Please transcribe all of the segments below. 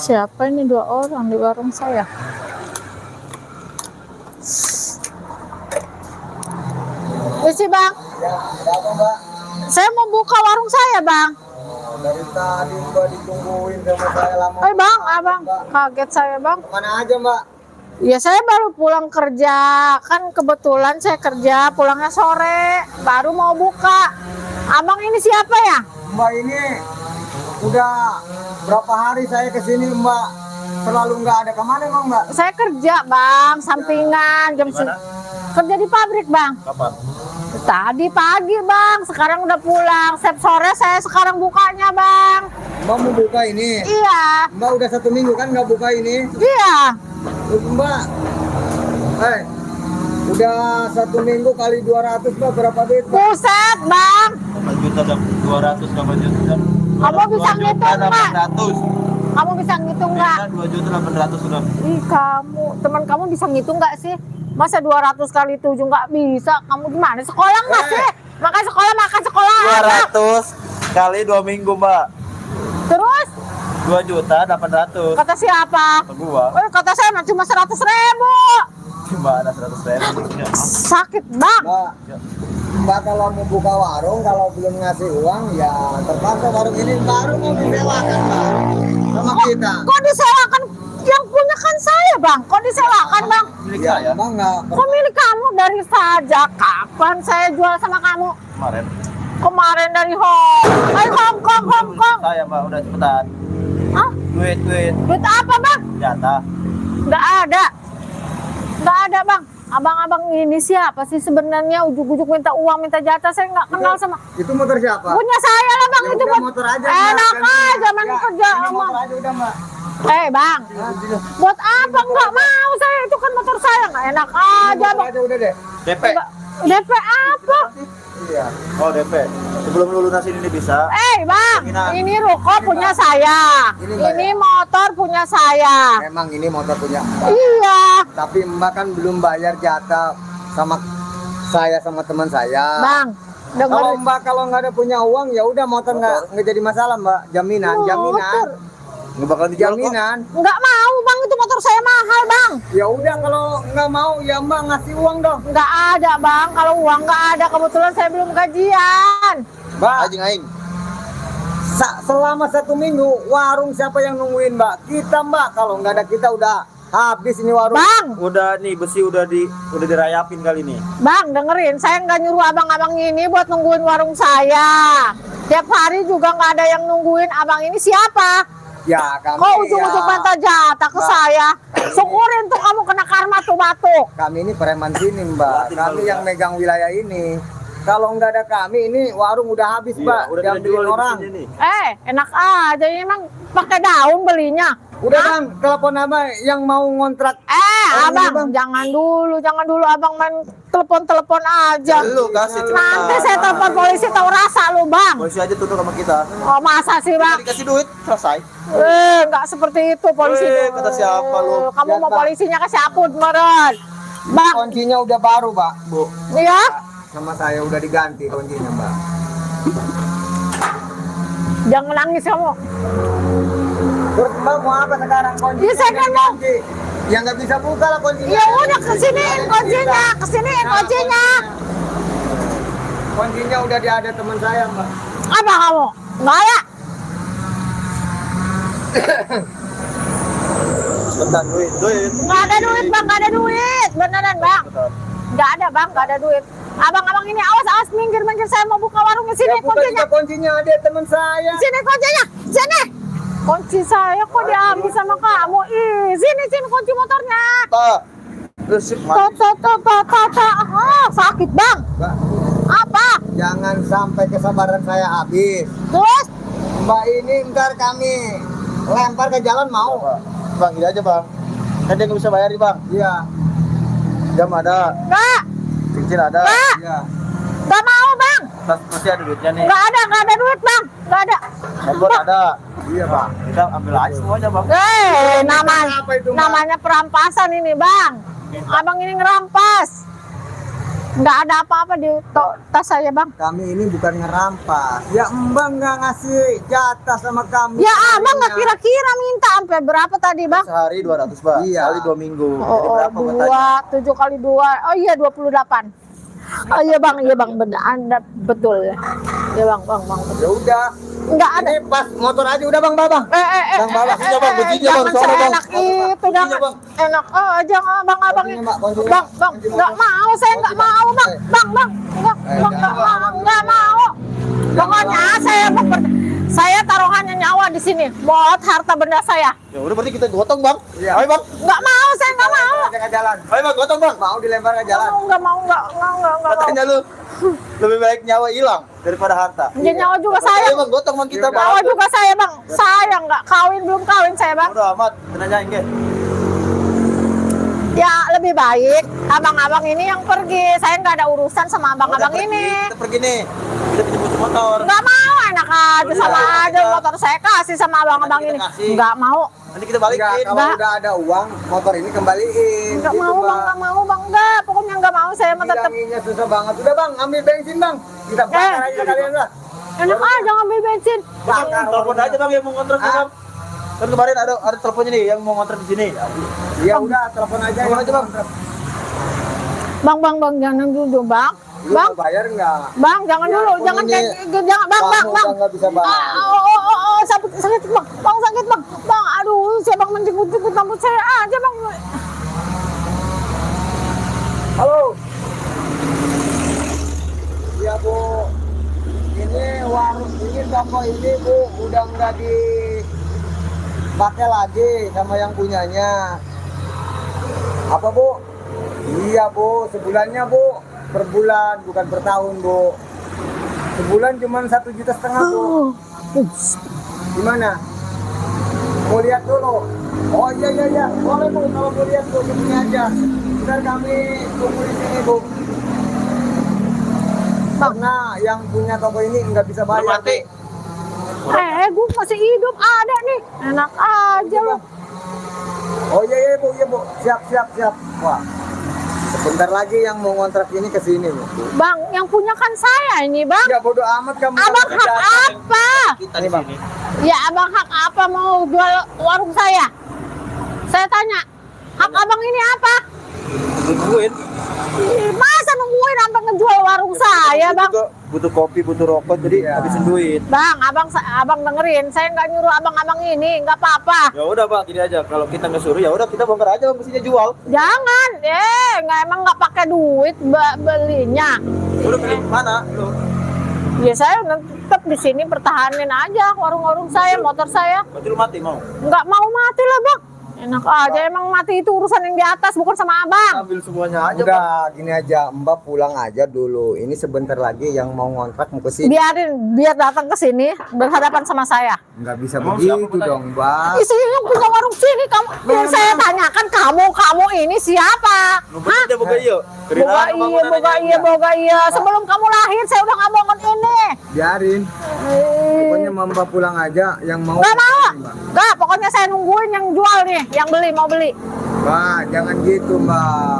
Siapa ini 2 orang di warung saya? Isi bang, Ya, ada apa mbak? saya mau buka warung saya bang. Dari tadi mbak ditungguin sama saya lama. Bang, abang, kaget saya bang. Kemana aja mbak? Ya saya baru pulang kerja, kan kebetulan saya kerja pulangnya sore, baru mau buka. Abang ini siapa ya? Mbak ini udah berapa hari saya kesini mbak, selalu nggak ada. Kemana emang mbak? Saya kerja bang, sampingan jam kerja di pabrik bang. Kapan? Tadi pagi bang, sekarang udah pulang. Setiap sore saya sekarang bukanya bang. Mbak mau buka ini? Iya, Mbak udah 1 minggu kan nggak buka ini? iya. Mbak, udah 1 minggu kali 200 mbak, berapa duit mbak? Buset bang, 8 juta dan 200 8 juta. kamu bisa ngitung nggak? 800. Kamu bisa ngitung nggak? 2 juta 800 sudah. Ih kamu, teman kamu bisa ngitung nggak sih? Masa 200 kali 7 nggak bisa? Kamu gimana? Sekolah nggak sih? Makan sekolah apa? 200 kali 2 minggu, Mbak. Terus 2 juta 800. kata siapa? Ke gua. Oh, kata saya mah cuma 100.000. Cuma ada 100.000. Sakit bang. Mbak kalau mau buka warung, kalau belum ngasih uang ya terpaksa warung ini baru mau disewakan mbak sama kita. Kok disewakan? Yang punya kan saya bang. Kok disewakan bang? Milik Ya saya mbak nggak. Kok milik kamu dari saja kapan saya jual sama kamu? kemarin. Kemarin dari Hong Kong. Saya, Mbak, udah cepetan. Hah? Duit. Duit apa bang? Jatah. Nggak ada bang. Abang-abang ini siapa sih sebenarnya? Ujuk-ujuk minta uang, minta jatah. Saya nggak kenal sama. Itu motor siapa? Punya saya lah bang. Ya Itu udah, motor aja mbak. enak Ganti. aja main Ya, kerja ini sama. motor aja udah mbak. Bang, buat apa nggak mau saya? Itu kan motor saya, nggak enak aja Motor bang. aja udah deh. DP. Nggak- DP apa? Iya. Oh, DP. Sebelum lu lunasin ini bisa. Bang, ini ruko punya saya. Ini, Mbak, Ini motor punya saya. Memang ini motor punya mbak. Iya, Tapi mbak kan belum bayar jatah sama saya sama teman saya. bang. Kalau Dengar. mbak kalau nggak ada punya uang ya udah motor nggak jadi masalah mbak. Jaminan. Motor. Nggak bakal dijual kok. Jaminan. Nggak mau bang, itu motor saya mahal bang. Ya udah kalau nggak mau ya mbak ngasih uang dong. Nggak ada bang, kalau uang nggak ada. Kebetulan saya belum gajian. Mbak, Aing. selama 1 minggu warung siapa yang nungguin mbak? Kita mbak. Kalau nggak ada kita udah habis ini warung. Bang, Udah nih besi udah dirayapin kali nih. bang dengerin, saya nggak nyuruh abang-abang ini buat nungguin warung saya. Tiap hari juga nggak ada yang nungguin. Abang ini siapa? Ya kami. Kok ujung-ujung minta jatah ke Mbak. saya? Syukurin tuh kamu kena karma tuh batuk. Kami ini preman sini mbak. Batin Kami kalau yang mbak. megang wilayah ini. Kalau nggak ada kami ini warung udah habis mbak. Udah Diambilin dijual orang. di sini nih. Enak aja ini emang pakai daun belinya. Udah bang, telepon apa yang mau ngontrak? Oh, Abang, ini, Bang. jangan dulu abang main telepon aja. Lu kasih Nanti saya telepon polisi tahu rasa lu bang. Polisi aja tunduk sama kita. Oh masa sih bang? Dikasih duit selesai. Nggak seperti itu polisi. Kata siapa lu? Kamu mau Jatah. polisinya ke siaput meren. Bang, Kuncinya udah baru mbak. Bu. iya? Sama saya udah diganti kuncinya mbak. Jangan nangis kamu. Terus mbak mau apa sekarang kuncinya? Iya, saya kan mau. diganti. Ya nggak bisa buka lah kuncinya. Ya udah kesiniin kuncinya, kesiniin kuncinya. Kuncinya udah ada teman saya mbak. Apa kamu? Nggak ada. Bentar duit. Nggak ada duit bang, nggak ada duit. Beneran bang. Nggak ada bang, nggak ada duit. Abang-abang ini awas minggir, saya mau buka warungnya sini Ya, buka kuncinya. juga kuncinya ada teman saya. Sini kuncinya, sini. Kunci saya kok diambil sama kamu? Sini kunci motornya. Terus Sakit bang. Mbak, Apa? jangan sampai kesabaran saya habis. Terus? Mbak ini ntar kami lempar ke jalan mau? Bang, gini aja bang. Kan dia nggak bisa bayar nih bang. Iya. Jam ada, Nggak, cincin ada, Iya. nggak mau bang. pasti ada duitnya nih. Nggak ada duit bang. Nggak ada. Handphone ada. Iya bang. Kita ambil aja semuanya bang. Apa itu, Mbak? Namanya perampasan ini bang. Abang ini ngerampas. Nggak ada apa-apa di tas saya, Bang. Kami ini bukan ngerampas. Ya Mbak nggak ngasih jatah sama kami. Ya, Abang nggak kira-kira minta sampai berapa tadi, Bang? Sehari 200, Pak. Iya. Kali 2 minggu. Jadi Oh, berapa Pak tadi? 7 kali 2. Oh iya, 28. Oh iya, Bang, benar. Anda betul ya. Ya, Bang. Ya udah. Nggak ada. Ini pas motor aja udah Bang Babang. Bang, bawa. Begini, Bang, begini, Bang. Jangan Soalnya, Bang. seenak itu, Begini, jangan Bang. enak. Oh, jangan abang-abang Kuncinya, ini. Mbak, kuncinya. Bang, Kunci nggak motor. mau, saya nggak mau, Bang. Bang, nggak mau. Pokoknya saya taruhannya nyawa di sini buat harta benda saya. Ya udah berarti kita gotong, Bang. Iya. Ayo, Bang. Nggak mau, saya nggak mau. Ke jalan. Ayo, Bang, gotong, Bang. Mau dilempar ke jalan. Nggak mau. Katanya lu lebih baik nyawa hilang daripada harta. Ya, nyawa juga Ayo, saya. Bang, gotong, Bang, kita, Nyawa Bang. juga saya, Bang. Saya nggak kawin, belum kawin saya, Bang. Udah amat, nanyain ke. Ya, lebih baik abang-abang ini yang pergi. Saya nggak ada urusan sama abang-abang ini. Kita pergi nih. Kita pinjam motor. Nggak mau, enak aja sama Udah, aja kita- motor saya kasih sama abang-abang Kita ini. kasih. Nggak mau. Nanti kita balikin. Enggak, kalau Mbak. udah ada uang, motor ini kembaliin. Nggak Gitu, mau, Bang. Nggak mau, Bang. Nggak, pokoknya nggak mau. Saya mah tetap Bilanginnya susah banget. Udah Bang, ambil bensin Bang. Kita bakar aja kalian lah. enak aja ngambil bensin. Bang, telepon aja, Bang, yang mau ngontrak nih, Bang. Kan kemarin ada teleponnya nih yang mau ngontrak di sini. Ya udah, telepon aja. Telepon aja, Bang. Bang, jangan dulu, Bang. Lu Bang, mau bayar enggak? Bang, jangan Ya, dulu, pun jangan ini jangan, Bang. udah nggak bisa bayar. Sakit, Bang. Bang, sakit, Bang. Bang, aduh, saya Bang menjemput-jemput rambut saya aja, Bang. Halo. Iya Bu. Ini warung ini toko ini Bu udah nggak dipakai lagi sama yang punyanya. Apa Bu? Iya Bu, sebulannya Bu. Per bulan bukan per tahun Bu. Sebulan cuma 1,5 juta Bu. Gimana? Mau lihat dulu? Oh iya. Boleh Bu, kalau mau lihat Bu, sini aja. Ntar kami tunggu di sini Bu. Karena yang punya toko ini nggak bisa bayar. Udah mati. Bu. Gue masih hidup ada nih. Enak aja loh. Oh iya Bu. Siap. Wah. Sebentar lagi yang mau ngontrak ini ke sini Bu. Bang, yang punya kan saya ini, Bang. Ya bodo amat kamu. Abang hak apa? Kita di Ini, Bang. sini. Ya, abang hak apa mau jual warung saya? Saya tanya, hak abang ini apa? Tungguin. Masa nungguin sampai ngejual warung saya, Bang? Juga butuh kopi, butuh rokok, jadi Iya. habisin duit. Bang, abang dengerin, saya nggak nyuruh abang-abang ini, nggak apa-apa. Ya udah, Pak, gini aja. Kalau kita nggak suruh, ya udah kita bongkar aja, Bang, mesinnya jual. Jangan, nggak pakai duit belinya. Ya udah pilih mana? Lu. Ya saya tetap di sini pertahanin aja warung-warung saya, motor saya. Berarti lu mati mau? Nggak mau mati lah, Bang. Enak aja, emang mati itu urusan yang di atas, bukan sama abang. Ambil semuanya aja, Bang. Udah gini aja, Mbak pulang aja dulu. Ini sebentar lagi yang mau ngontrak mau ke sini. Biar datang ke sini berhadapan sama saya. Nggak bisa Emang begitu siapa tanya? dong, Mbak. Di sini yang punya warung sini kamu. Biar saya tanyakan kamu ini siapa? Hah? Dia boga iya. Boga iya. Sebelum kamu lahir saya udah nggak bangun ini. Biarin. Pokoknya Mbak pulang aja yang mau. Nggak mau. Mbak. Nggak, pokoknya saya nungguin yang jual nih, yang beli mau beli. Mbak, jangan gitu, Mbak.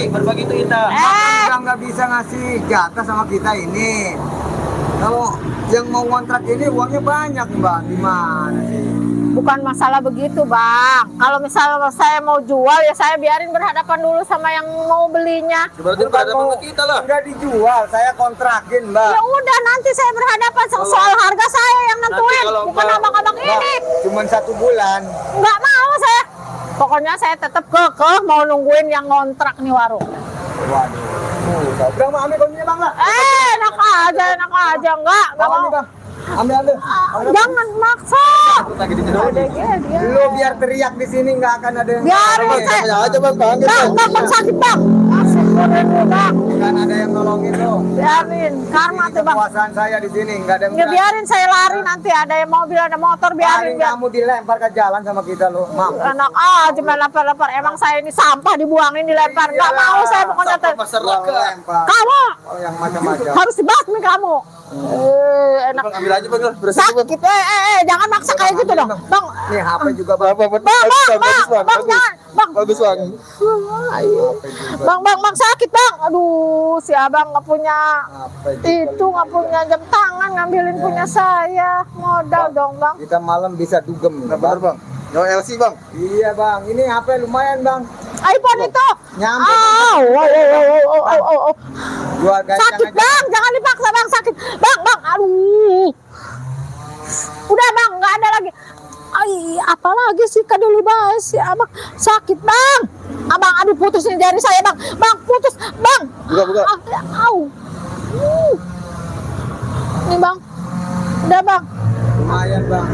Berbagi itu indah. Kita nggak bisa ngasih jatah sama kita ini. Kalau yang mau ngontrak ini uangnya banyak, Mbak. Gimana sih? Bukan masalah begitu, Bang. Kalau misalnya saya mau jual ya saya biarin berhadapan dulu sama yang mau belinya. Berarti berhadapan sama kita lah. Nggak dijual, saya kontrakin, Mbak. Ya udah nanti saya berhadapan soal harga saya yang nentuin, kalau bukan Mbak- abang-abang ini. Cuman 1 bulan. Nggak mau saya. Pokoknya saya tetap kekeh mau nungguin yang ngontrak nih warung. Waduh. Udah mau ambil kuncinya, Bang lah. Enak aja, enggak Bang, mau. ambil, Bang. Ambil. Jangan maksa. Lagi di sini. Dia. Lu biar teriak di sini nggak akan ada yang. Biarin saya. Tanya aja, Bang. Bang, sakit, Bang. Asik, Bang. Kan ada yang nolongin lu. Biarin, karma Ini tuh, Bang. kekuasaan saya di sini nggak ada yang. Ya biarin saya lari nanti ada yang mobil, ada motor, biarin. Paling kamu dilempar ke jalan sama kita lu. Mampus. Enak aja main lempar-lempar. Emang saya ini sampah dibuangin dilempar. Nggak mau saya pokoknya. Masyarakat. Lempar. Kamu Oh, yang macam-macam. harus dibasmi kamu. Enak. Bang, ambil aja bang, berasa bang. Sakit, jangan maksa kayak gitu dong, bang. Nih HP juga bang. Bang, jangan, bang. Bagus bang. Bang, sakit bang. Aduh, si abang nggak punya HP itu, nggak punya jam tangan, ngambilin punya saya. Modal dong, bang. Kita malam bisa dugem. Nah, benar bang. No LC bang. Iya bang, ini HP lumayan bang. iPhone itu. Nyampe. Oh. Gua ganjang Sakit aja. bang, jangan dipaksa bang, sakit. Bang, aduh. Udah bang, nggak ada lagi. Ay, apalagi sih kadulu bahas si abang sakit bang. Abang, aduh putus nih jari saya bang. Bang, putus bang. Buka. Au. Nih bang, udah bang. Lumayan bang.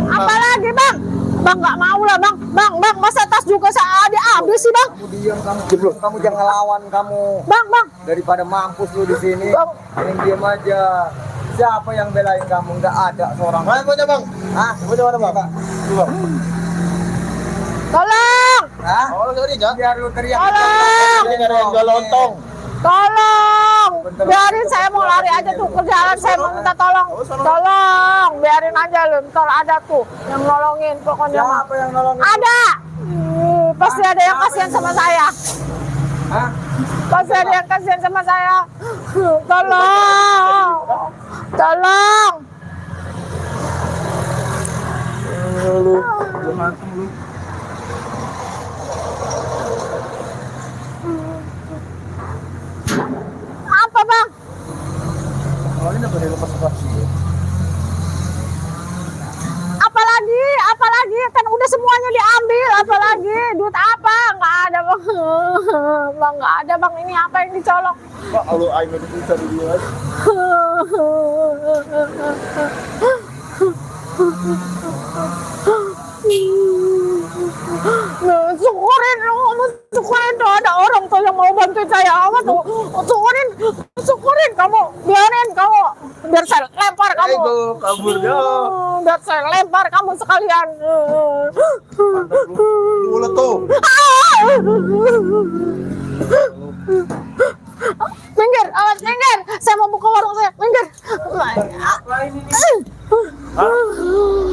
Apalagi bang? Bang nggak mau lah bang. Bang, masa tas juga saya diambil sih bang. Kamu diam kamu. Kamu jangan lawan kamu. Bang. Daripada mampus lu di sini. Bang. Mending diam aja. Siapa yang belain kamu? Nggak ada seorang. Mana punya bang? Hah? Punya mana bang? Bang. Tolong, Hah? Oh, sorry ya. Biar lu teriak. Tolong. Ini ada yang jual lontong. tolong. Biarin saya mau lari aja tuh ke jalan. Saya mau minta tolong. Tolong, biarin aja lu. Ntar ada tuh yang nolongin pokoknya mah. Siapa yang nolongin? Ada. Pasti ada yang kasihan sama saya. Hah? Pasti ada yang kasihan sama saya. Tolong. Lu jangan lu. Apa bang? Oh, ini boleh lepas sih. Apalagi kan udah semuanya diambil. Apalagi duit apa? Nggak ada bang. Bang nggak ada bang. Ini apa yang dicolok? Pak, kalau aing itu cari dia. Syukurin tuh ada orang tuh yang mau bantu saya. Apa tuh? Syukurin kamu. Biarin kamu. Biar saya lempar kamu. Ayo kabur ya. Biar saya lempar kamu sekalian. Mulut tuh. Minggir, awas minggir. Saya mau buka warung saya. Minggir. Apa ini?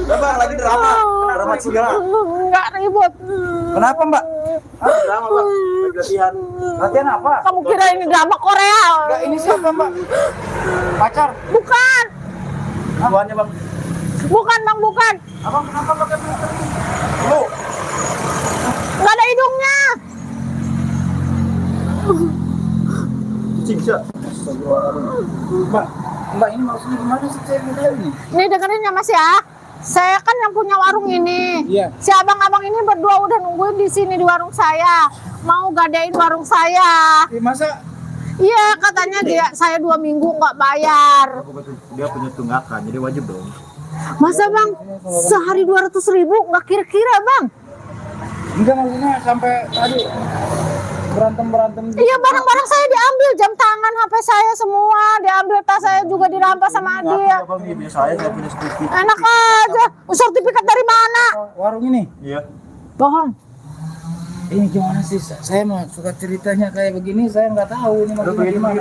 Bang, lagi drama segala. Enggak ribut. Kenapa mbak? Drama bang, latihan. Latihan apa? Kamu kira ini drama Korea? Enggak, ini siapa mbak? Pacar? Bukan. Tuannya bang. Bukan bang, bukan. Abang kenapa pakai filter ini? Lu? Nggak ada hidungnya. Cingsa. Mbak ini maksudnya gimana sih saya model ini? Nih dengerin ya mas ya. Saya kan yang punya warung ini. Iya. Si abang-abang ini berdua udah nungguin di sini di warung saya. Mau gadein warung saya. Masa? Iya katanya saya 2 minggu nggak bayar. Dia punya tunggakan, jadi wajib dong. Masa bang sehari 200.000 nggak kira-kira bang? Enggak maksudnya sampai tadi berantem. Iya barang-barang saya diambil, jam tangan, HP saya semua diambil, tas saya juga dirampas sama dia. Abang ini saya punya sertifikat. Enak aja. Sertifikat dari mana? Warung ini? Iya. Bohong. Ini gimana sih? Saya mah suka ceritanya kayak begini, saya nggak tahu ini maksudnya gimana.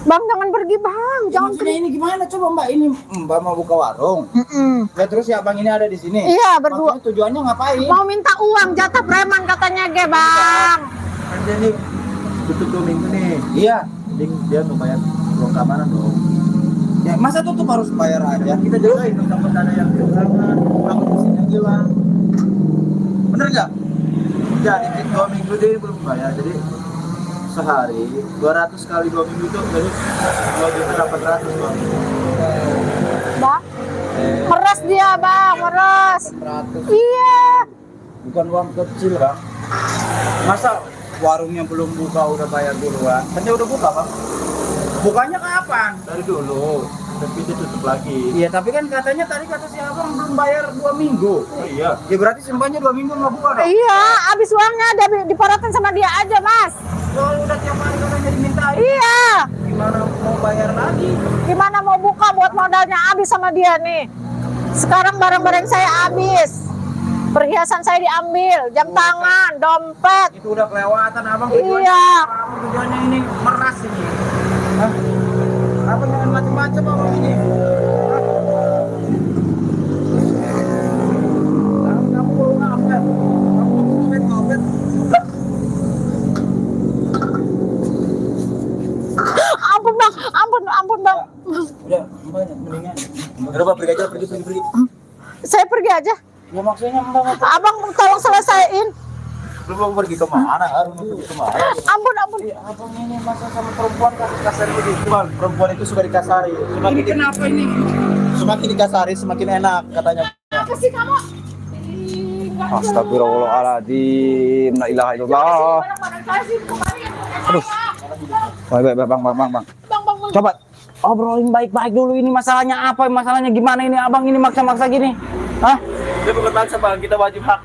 Bang jangan pergi bang, jangan Maksudnya ini gimana? Coba mbak, ini mbak mau buka warung. Ya terus ya abang ini ada di sini. Iya berdua. Maksudnya tujuannya ngapain? Mau minta uang jatah preman katanya ge bang. Kan dia nih tutup 2 minggu nih. Iya. Mending dia mau bayar uang keamanan dong. Ya masa tutup harus bayar aja? Kita jagain dong takut ada yang kehilangan, takut mesinnya hilang. Bener nggak? Jadi 2 minggu dia belum bayar, jadi sehari 200 kali 2 minggu itu jadi 2.800.000 bang. Bang, meres dia bang, meres. 100. Iya. Bukan uang kecil bang. Masa warungnya belum buka udah bayar duluan? Kan dia udah buka bang Bukanya kapan? dari dulu, tapi dia tutup lagi. Iya tapi kan katanya tadi kata si abang belum bayar 2 minggu. Oh iya. Ya berarti sembahnya 2 minggu nggak buka dong? Iya, habis uangnya dia diporotin sama dia aja mas. Kalau udah tiap hari katanya dimintain. Iya. Gimana mau bayar lagi? Gimana mau buka buat modalnya habis sama dia nih. Sekarang barang-barang saya habis. Perhiasan saya diambil, jam tangan, dompet. Itu udah kelewatan abang Iya. Abang tujuannya ini meras ini. macam abang ini. Kamu kalau ngapet, ngapet. Ampun bang, ampun bang. Udah, Mbak, mendingan. Udah Bang, pergi aja, pergi. Saya pergi aja. Ya maksudnya Mbak mau Abang tolong selesaiin. Lu mau pergi kemana? Harus mau pergi kemana? Ampun. abang ini masa sama perempuan kasar begitu. Bang, perempuan itu suka dikasari. Ini kenapa ini? Semakin dikasari semakin enak katanya. Apa sih kamu? Astagfirullahaladzim, la ilaha illallah. Aduh. Baik, bang. Bang. Coba obrolin baik-baik dulu, ini masalahnya apa? Masalahnya gimana ini abang ini maksa-maksa gini? Hah? Dia bukan maksa Bang, kita wajib hak.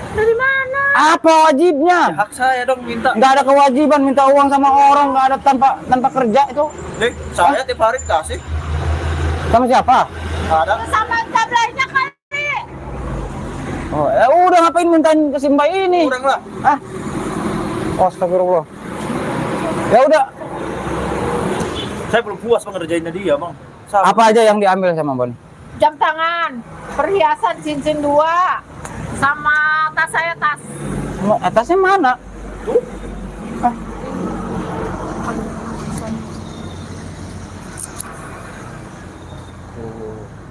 Dari mana? Apa wajibnya? Hak saya dong minta. Nggak ada kewajiban minta uang sama orang, nggak ada tanpa kerja itu. Nih, saya tiap hari dikasih. Sama siapa? Ada. Sama tabelahnya kali. Oh, udah ngapain mintain ke si Mbak ini? Kurang lah. Hah? Astagfirullah. Ya udah, Saya belum puas mengerjainnya dia, Bang. Sama. apa aja yang diambil sama Mbak? Jam tangan, perhiasan cincin 2, sama tas saya tas. Atasnya mana? Tuh. Hah?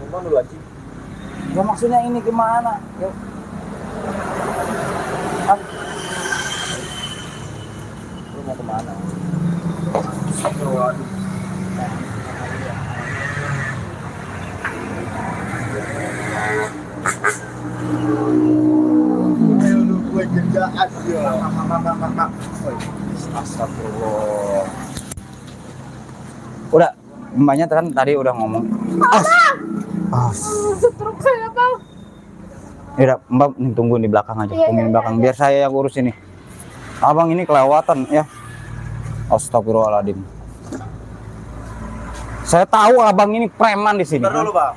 Bang dulu aja. Ya maksudnya ini gimana? Ya. Hah? Lu mau kemana? Ayo lu gue kerjaan dia. Astagfirullah. Udah, Mbaknya kan tadi udah ngomong. Setruk saya bang. Ya udah, Mbak nih, tunggu di belakang aja, Iya, tungguin di iya, belakang iya. biar saya yang urus ini. Abang ini kelewatan ya. Astagfirullahaladzim. Saya tahu abang ini preman di sini. Bentar dulu, Bang.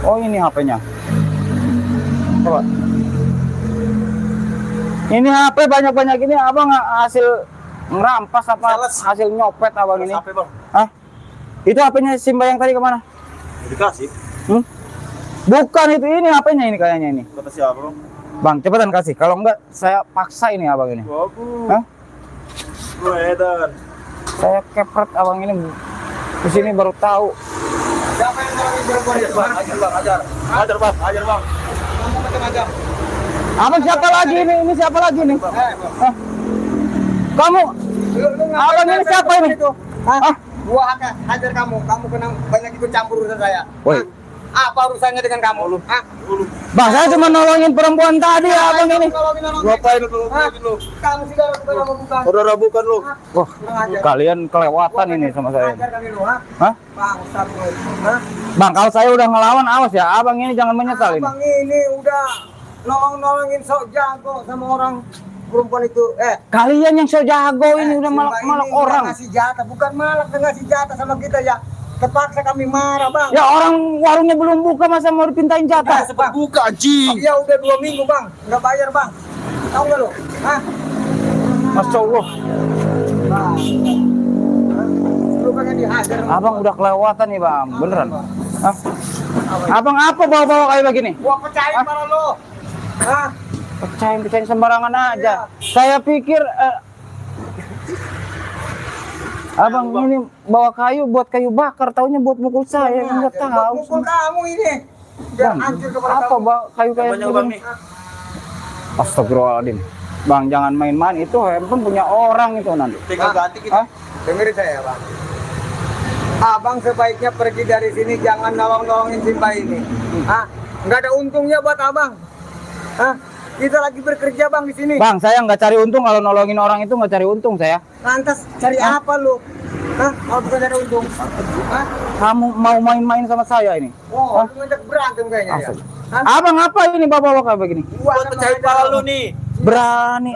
Oh ini HP-nya. Coba. Ini HP banyak-banyak ini abang hasil ngerampas apa Sales. hasil nyopet abang ini? Sampai, Bang. Hah? Itu HP-nya Simba yang tadi kemana? Dikasih. Bukan itu, ini HP-nya ini kayaknya ini. Kata siapa, Bang? Bang, cepetan kasih. Kalau enggak saya paksa ini abang ini. Bagus. Hah? Gue edan. Saya kepret abang ini di sini baru tahu. Siapa yang ngomongin perempuan itu? Ajar, Bang, ajar. Ajar, Bang. Ajar, Bang. Kamu macam-macam. Abang siapa lagi ini? Ini siapa lagi nih? Hah? Kamu abang ini siapa ini? Hah? Gua hajar kamu kena banyak ikut campur urusan saya. Woi. Apa urusannya dengan kamu lu? Hah? Bang, saya cuma nolongin perempuan tadi abang ini. Ngapain lu nolongin lu? Kamu sih kalau bukan kamu bukan. Saudara bukan lu. Wah, kalian kelewatan ini sama saya. Hajar kami lu, ha? Hah? Bangsat lu. Hah? Bang, kalau saya udah ngelawan, awas ya. Abang ini jangan menyesal ini. Abang ini udah nolongin sok jago sama orang perempuan itu. Kalian yang so jago ini udah Simba malak-malak ini udah orang. ngasih jatah, bukan malak, udah ngasih jatah sama kita ya. Terpaksa kami marah, Bang. Ya orang warungnya belum buka masa mau dipintain jatah. Bang. Buka anjing. Ya udah 2 minggu, Bang. Nggak bayar, Bang. Tahu nggak lu? Hah? Masya Allah. Bang. Lu pengen dihajar. Abang udah kelewatan nih bang, beneran. Hah? Abang apa bawa-bawa kayak begini? Gua pecahin para lu. Hah? Pecahin sembarangan aja. Saya pikir abang ini bawa kayu buat kayu bakar, taunya buat mukul saya, kan nggak tahu. Mukul kamu ini. Biar Bang, hancur kepala apa kamu. bang kayu kayak Banyak, Bang, begini? nih. Astagfirullahaladzim. Bang, jangan main-main, itu handphone punya orang itu nanti. Tinggal ganti kita. Hah? Dengerin saya, Bang. Abang sebaiknya pergi dari sini, jangan nolongin Simba ini. Hah? Nggak ada untungnya buat abang. Hah? Kita lagi bekerja, Bang, di sini. Bang, saya nggak cari untung, kalau nolongin orang itu nggak cari untung saya. Lantas cari apa lu? Hah? Kalau bukan ada untung? Hah? Kamu mau main-main sama saya ini? Oh, lu ngajak berantem kayaknya ya. Asal. Hah? Abang apa ini bawa-bawa kayak begini? Gua Buat pecahin kepala lu nih. Berani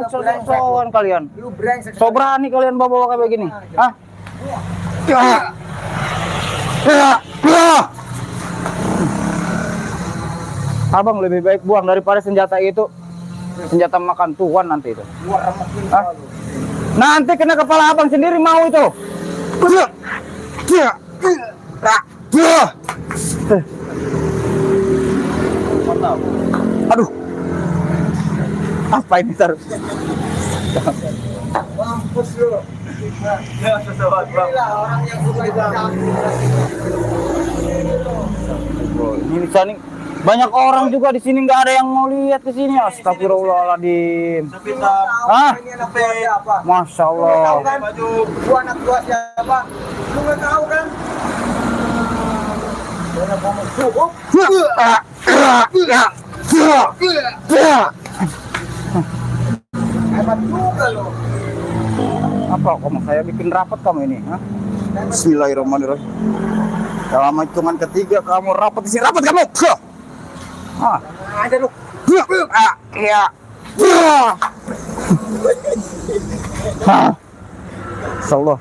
so-soan kalian. Lu brengsek. So berani kalian bawa-bawa kayak begini. Hah? Ya. Ya. Ya. Abang lebih baik buang daripada senjata itu. Senjata makan tuan nanti itu. Gua remekin Hah? lu. Nanti kena kepala abang sendiri mau itu. Mantap. Aduh. Apa ini taruh? Mampus lu. Ya, sesuatu bang. Inilah orang yang suka dicam. Ini bisa nih. Banyak orang juga di sini, nggak ada yang mau lihat di sini. Astagfirullahaladzim. Sepitam. Ah, Ini anak gua siapa? Masya Lu nggak tahu Allah. kan? Baju. Gua anak gua siapa? Lu nggak tahu kan? Hebat juga lo. Apa kamu? Saya bikin rapat kamu ini, ha? Bismillahirrahmanirrahim. Dalam hitungan ketiga kamu rapat di sini, rapat kamu. Ah, Aja lu. ya. Insyaallah.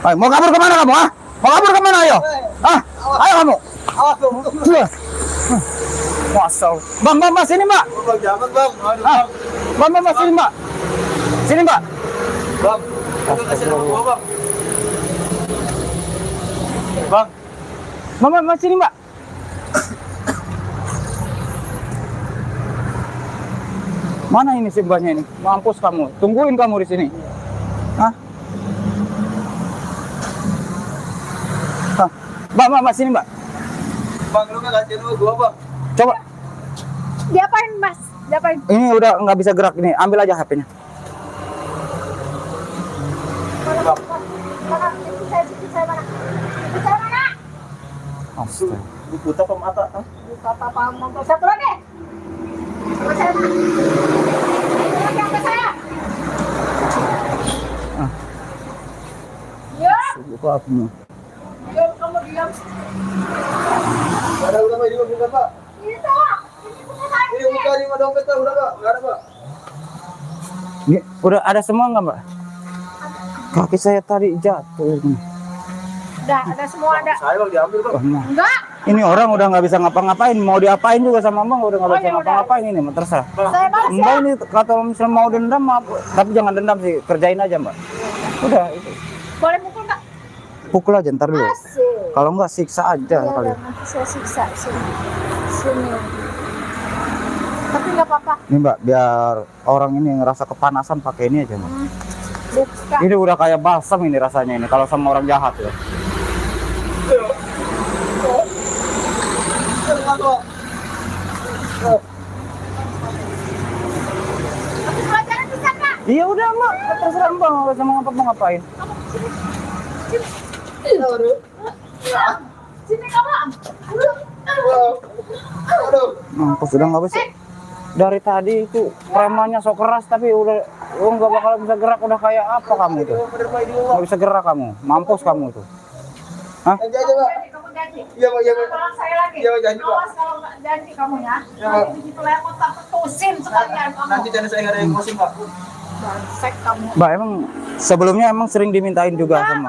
Ayo, mau kabur kemana kamu, ah? Mau kabur kemana, ayo? Ah, ayo kamu. Awas lu. Masya Allah. Bang, sini mbak. Bang, jangan bang. Aduh Ah, bang. bang, sini mbak. Sini mbak. Bang, itu kasih nama gua bang. Bang, Mbak, sini mbak. Mana ini si mbaknya ini? Mampus kamu. Tungguin kamu di sini. Hah? Hah? Mbak, sini mbak. bang lu nggak kasih nama gua bang. Coba. Diapain mas? Diapain? Ini udah nggak bisa gerak ini. Ambil aja HP-nya. Mana? Itu saya mana? Itu saya mana? Astaga. Lu buta apa mata? Hah? Buka apa mau satu lagi? Sama saya mana? Satu lagi sama saya. Ah. Ya, Buka apa-nya? diam kamu diam. Ada udah pak, ini bukan pak. Itu, ini bukan saya. Ini bukan ini mah dompet pak, udah pak, nggak ada pak. Ini udah ada semua nggak mbak? Kaki saya tadi jatuh. Udah, ada semua ada. Saya bang diambil bang. Wah, nah. Enggak, Ini orang udah nggak bisa ngapa-ngapain, mau diapain juga sama abang udah nggak Oh, bisa ya udah. ngapa-ngapain ini, terserah. saya balas ya. Mbak ini kalau misalnya mau dendam, tapi jangan dendam sih, kerjain aja mbak. Udah, itu. Boleh mukul nggak? Pukul aja ntar dulu. Asik. Kalau nggak siksa aja Ya kali. udah, nanti saya siksa sini. Sini. Tapi nggak apa-apa. Ini mbak, biar orang ini ngerasa kepanasan pakai ini aja mbak. Buka. Ini udah kayak balsam ini rasanya ini kalau sama orang jahat ya. Tapi pelajaran bisa nggak? Iya udah mbak, terserah mbak nggak sama ngapa mau ngapain. Sini kamu. Mampus udah nggak bisa. Dari tadi itu premannya sok keras tapi udah nggak bakal bisa gerak, udah kayak apa kamu itu? Nggak bisa gerak kamu, mampus kamu itu. Hah? Janji aja pak. Kamu janji. Iya pak, iya pak. Tolong saya lagi. Iya, janji, Pak. Awas kalau nggak janji kamu ya. Iya, Nanti Pak. begitu lewat tak petusin sekalian kamu. Nanti channel saya nggak ada emosi pak. Bangsek kamu. Mbak emang sebelumnya emang sering dimintain juga Nggak sama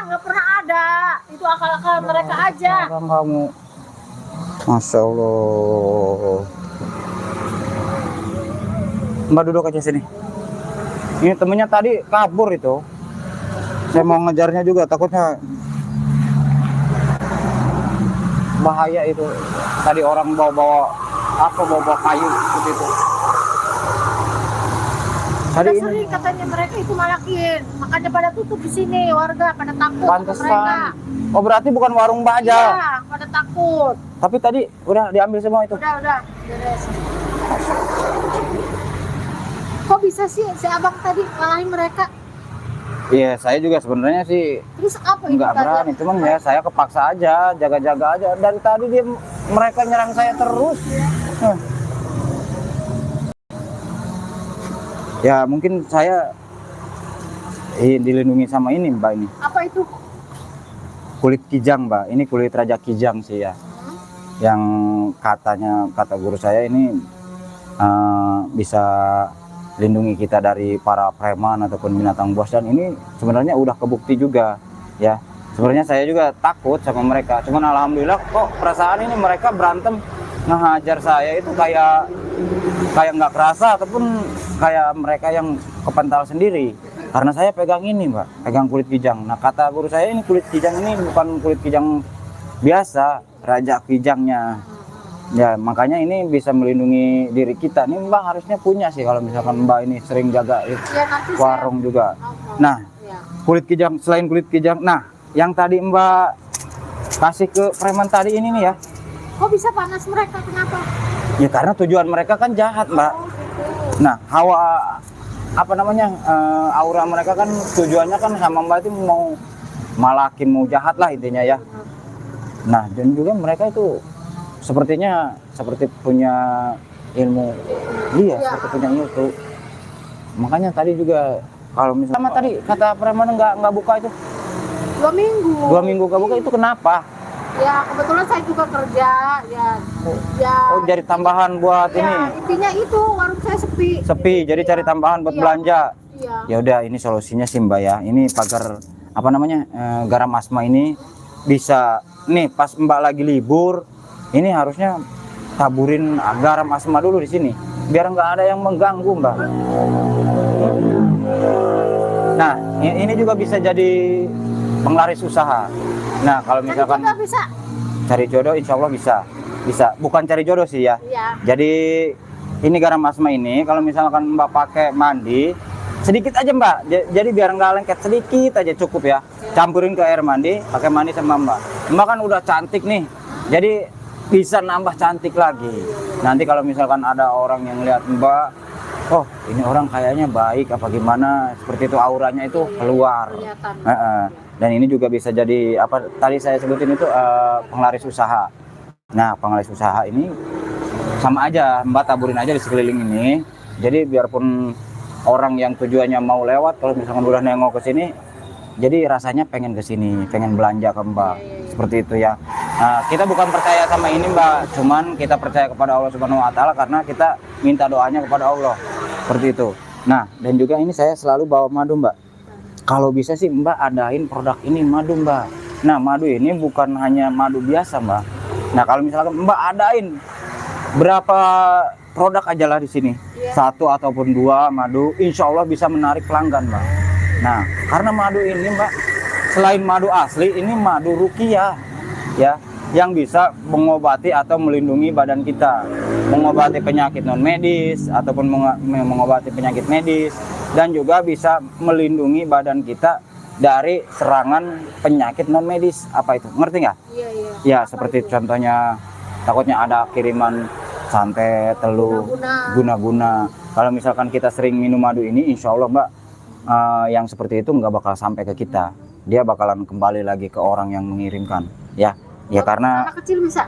nggak pernah ada. Itu akal-akal mereka aja. orang kamu. Masya Allah. Mbak duduk aja sini. Ini temennya tadi kabur itu. Saya mau ngejarnya juga, takutnya bahaya itu. Tadi orang bawa kayu seperti itu. Tadi Udah ini sering katanya mereka itu malakin. Makanya pada tutup di sini warga pada takut sama mereka. pantesan. Oh berarti bukan warung Mbak aja. Iya, pada takut. Tapi tadi udah diambil semua itu. Udah, beres. Kok bisa sih si abang tadi ngalahin mereka? Iya, saya juga sebenarnya sih Terus apa itu nggak berani, cuman ya saya kepaksa aja, jaga-jaga aja. Dari tadi mereka nyerang saya terus. Hah. Ya mungkin saya dilindungi sama ini Mbak ini. Apa itu? Kulit kijang Mbak, ini kulit raja kijang sih ya. Yang kata guru saya ini bisa lindungi kita dari para preman ataupun binatang buas, dan ini sebenarnya udah kebukti juga ya. Sebenarnya saya juga takut sama mereka, cuman alhamdulillah kok perasaan ini mereka berantem ngehajar saya itu kayak nggak kerasa ataupun kayak mereka yang kepental sendiri. Karena saya pegang ini Mbak, pegang kulit kijang. Nah kata guru saya ini kulit kijang ini bukan kulit kijang biasa, raja kijangnya. Ya makanya ini bisa melindungi diri kita. Ini Mbak harusnya punya sih kalau misalkan Mbak ini sering jaga nanti warung juga. Oh, Nah ya. kulit kijang, selain kulit kijang, nah yang tadi Mbak kasih ke preman tadi ini nih ya. Kok bisa panas mereka? Kenapa? Ya karena tujuan mereka kan jahat Mbak. Oh, gitu. Nah hawa apa namanya aura mereka kan tujuannya kan sama Mbak itu mau malakin, mau jahat lah intinya ya. Nah dan juga mereka itu sepertinya seperti punya ilmu, iya seperti punya ilmu. Makanya tadi juga kalau misalnya sama tadi kata preman nggak buka itu 2 minggu. 2 minggu nggak buka itu kenapa? Ya kebetulan saya juga kerja ya. Ya. Oh jadi tambahan buat Ya, ini intinya itu warung saya sepi. sepi, jadi cari tambahan buat Iya. belanja. Iya. Ya udah ini solusinya sih Mbak ya. Ini pagar apa namanya garam asma ini bisa nih pas Mbak lagi libur ini harusnya taburin garam asma dulu di sini biar nggak ada yang mengganggu Mbak. Nah ini juga bisa jadi penglaris usaha. Nah kalau Kan misalkan juga bisa. cari jodoh insya Allah bisa bukan cari jodoh sih ya. Iya. Jadi ini garam asma ini kalau misalkan Mbak pakai mandi sedikit aja Mbak. Jadi biar nggak lengket sedikit aja cukup ya. Campurin ke air mandi, pakai mandi sama Mbak. Mbak kan udah cantik nih. Jadi bisa nambah cantik lagi. Nanti kalau misalkan ada orang yang lihat Mbak, oh ini orang kayaknya baik apa gimana, seperti itu auranya itu keluar. Kelihatan. Dan ini juga bisa jadi apa tadi saya sebutin itu penglaris usaha. Nah penglaris usaha ini sama aja Mbak taburin aja di sekeliling ini. Jadi biarpun orang yang tujuannya mau lewat kalau misalkan udah nengok ke sini, jadi rasanya pengen ke sini, pengen belanja ke Mbak. Seperti itu ya. Nah, kita bukan percaya sama ini Mbak, cuman kita percaya kepada Allah Subhanahu wa taala karena kita minta doanya kepada Allah. Seperti itu. Nah, dan juga ini saya selalu bawa madu Mbak. Kalau bisa sih Mbak adain produk ini madu Mbak. Nah, madu ini bukan hanya madu biasa Mbak. Nah, kalau misalkan Mbak adain berapa produk aja lah di sini. Satu ataupun 2 madu, insya Allah bisa menarik pelanggan Mbak. Nah, karena madu ini Mbak, selain madu asli, ini madu ruqyah ya, yang bisa mengobati atau melindungi badan kita, mengobati penyakit non medis ataupun mengobati penyakit medis, dan juga bisa melindungi badan kita dari serangan penyakit non medis. Apa itu? Ngerti nggak? Iya, iya. Ya, seperti contohnya takutnya ada kiriman santet, teluh, guna-guna. Kalau misalkan kita sering minum madu ini, insya Allah Mbak, yang seperti itu nggak bakal sampai ke kita. Dia bakalan kembali lagi ke orang yang mengirimkan. Ya karena Anak kecil bisa.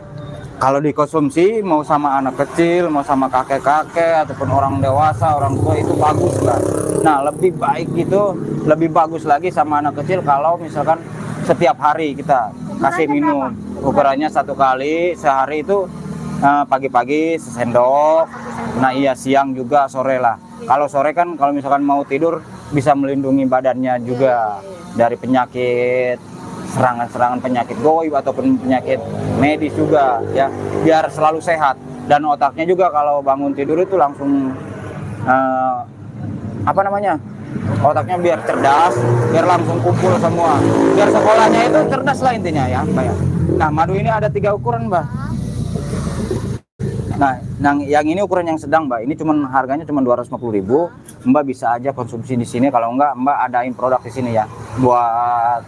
kalau dikonsumsi mau sama anak kecil, mau sama kakek-kakek ataupun orang dewasa, orang tua itu bagus Mbak. Nah lebih baik gitu, lebih bagus lagi sama anak kecil kalau misalkan setiap hari kita kasih minum. Ukurannya 1 kali sehari itu pagi-pagi sesendok. Nah iya siang juga, sore lah. Kalau sore kan kalau misalkan mau tidur bisa melindungi badannya juga dari penyakit, serangan-serangan penyakit goib ataupun penyakit medis juga ya, biar selalu sehat. Dan otaknya juga kalau bangun tidur itu langsung apa namanya, otaknya biar cerdas, biar langsung kumpul semua, biar sekolahnya itu cerdas lah intinya ya Mbak ya. Nah madu ini ada 3 ukuran Mbak. Nah yang ini ukuran yang sedang Mbak, ini cuman harganya cuma 250.000. Mbak bisa aja konsumsi di sini, kalau enggak Mbak adain produk di sini ya buat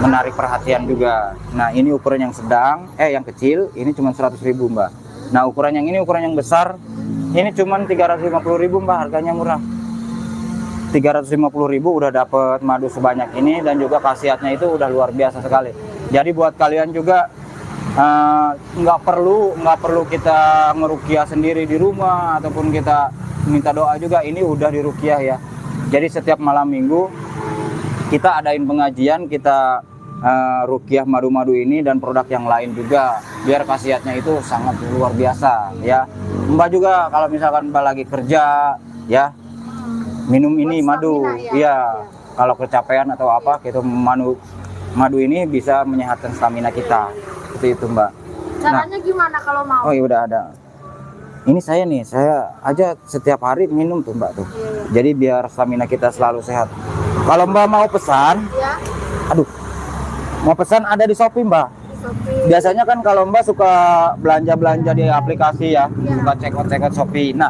menarik perhatian juga. Nah ini ukuran yang sedang, yang kecil ini cuma 100.000 Mbak. Nah ukuran yang ini, ukuran yang besar ini cuma 350.000 Mbak, harganya murah. 350.000 udah dapet madu sebanyak ini, dan juga khasiatnya itu udah luar biasa sekali. Jadi buat kalian juga nggak perlu kita ngeruqyah sendiri di rumah ataupun kita minta doa juga, ini udah diruqyah ya. Jadi setiap malam minggu kita adain pengajian, kita ruqyah madu-madu ini dan produk yang lain juga, biar khasiatnya itu sangat luar biasa ya. Mbak juga kalau misalkan Mbak lagi kerja ya, minum ini madu ya. Kalau kecapean atau apa gitu, madu ini bisa menyehatkan stamina kita. Seperti itu Mbak. Caranya gimana kalau mau? Oh iya udah ada. Ini saya aja setiap hari minum tuh Mbak tuh. Iya. Jadi biar stamina kita selalu sehat. Kalau Mbak mau pesan, Ya, aduh, mau pesan ada di Shopee Mbak. Shopee. Biasanya kan kalau Mbak suka belanja-belanja di aplikasi ya, Iya. suka cek-cek Shopee. Nah,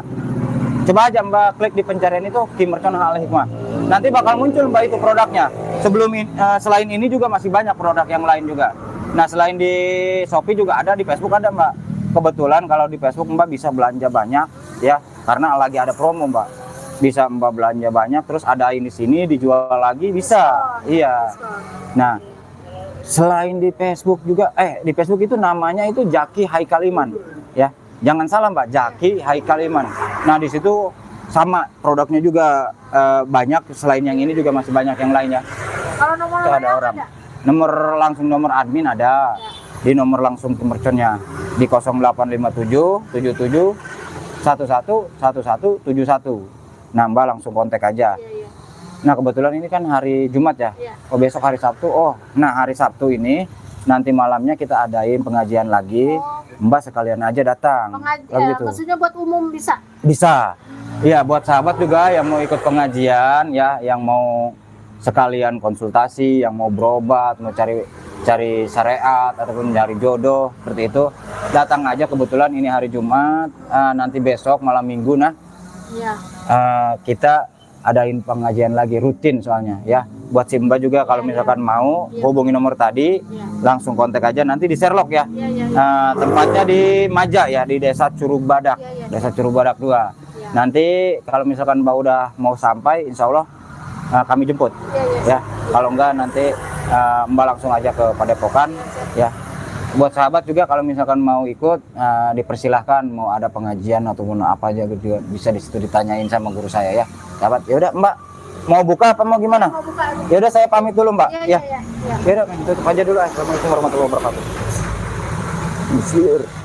coba aja Mbak klik di pencarian itu Kim Mercon Al Hikmah. Nanti bakal muncul Mbak itu produknya. Selain ini juga masih banyak produk yang lain juga. Nah, selain di Shopee juga ada, di Facebook ada Mbak. Kebetulan kalau di Facebook Mbak bisa belanja banyak ya, karena lagi ada promo Mbak. Bisa Mbak belanja banyak, terus adain di sini dijual lagi bisa. Iya. Nah, selain di Facebook juga, di Facebook itu namanya itu Jaki Haikal Iman ya. Jangan salah Mbak, Jaki Haikal Iman. Nah, di situ sama produknya juga banyak, selain yang ini juga masih banyak yang lainnya. Kalau nomor Itu ada orang. Nomor admin ada. Di nomor langsung ke merchantnya di 0857 77 11 11 71. Nah, Mbak langsung kontak aja. Iya. Nah, kebetulan ini kan hari Jumat ya. Iya. Oh, besok hari Sabtu. Nah hari Sabtu ini nanti malamnya kita adain pengajian lagi. Mbak sekalian aja datang. Gitu. Maksudnya buat umum bisa? Bisa. Iya, buat sahabat juga yang mau ikut pengajian ya, yang mau sekalian konsultasi, yang mau berobat, mau cari syariat ataupun cari jodoh seperti itu, datang aja. Kebetulan ini hari Jumat, nanti besok malam Minggu Iya. Kita adain pengajian lagi rutin soalnya ya. Buat si Mbak juga kalau misalkan mau hubungi nomor tadi, langsung kontak aja nanti di Sherlock ya. Tempatnya di Maja ya, di Desa Curug Badak, Desa Curug Badak 2. Nanti kalau misalkan Mbak udah mau sampai, insya Allah kami jemput ya. Kalau enggak nanti Mbak langsung aja ke Padepokan ya. Buat sahabat juga kalau misalkan mau ikut, dipersilahkan, mau ada pengajian ataupun apa aja juga bisa di situ ditanyain sama guru saya ya. Sahabat, ya udah Mbak mau buka apa mau gimana? Mau buka. Ya udah saya pamit dulu Mbak. Iya. Ya udah tutup aja dulu. Assalamualaikum warahmatullahi wabarakatuh. Bismillah.